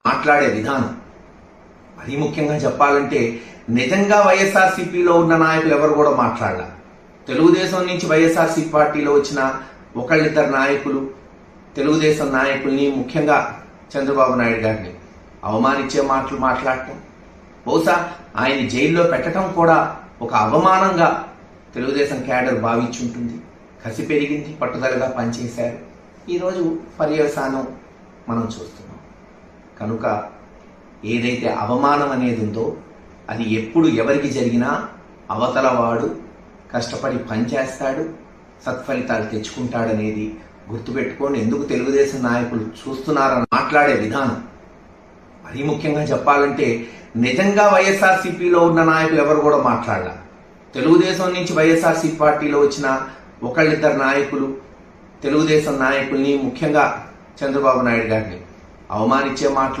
మాట్లాడే విధానం మరీ ముఖ్యంగా చెప్పాలంటే నిజంగా వైఎస్ఆర్సీపీలో ఉన్న నాయకులు ఎవరు కూడా మాట్లాడాల. తెలుగుదేశం నుంచి వైఎస్ఆర్సీపీ పార్టీలో వచ్చిన ఒకళ్ళిద్దరు నాయకులు తెలుగుదేశం నాయకుల్ని, ముఖ్యంగా చంద్రబాబు నాయుడు గారిని అవమానించే మాటలు మాట్లాడటం, బహుశా ఆయన జైల్లో పెట్టడం కూడా ఒక అవమానంగా తెలుగుదేశం క్యాడర్ భావించుంటుంది. కసి పెరిగింది, పట్టుదలగా పనిచేశారు. ఈరోజు పర్యవసానం మనం చూస్తున్నాం. కనుక ఏదైతే అవమానం అనేది ఉందో అది ఎప్పుడు ఎవరికి జరిగినా అవతలవాడు కష్టపడి పనిచేస్తాడు, సత్ఫలితాలు తెచ్చుకుంటాడనేది గుర్తుపెట్టుకొని ఎందుకు తెలుగుదేశం నాయకులు చూస్తున్నారని మాట్లాడే విధానం మరీ ముఖ్యంగా చెప్పాలంటే నిజంగా వైఎస్ఆర్సీపీలో ఉన్న నాయకులు ఎవరు కూడా మాట్లాడాల. తెలుగుదేశం నుంచి వైఎస్ఆర్సీపీ పార్టీలో వచ్చిన ఒకళ్ళిద్దరు నాయకులు తెలుగుదేశం నాయకుల్ని, ముఖ్యంగా చంద్రబాబు నాయుడు గారిని అవమానించే మాటలు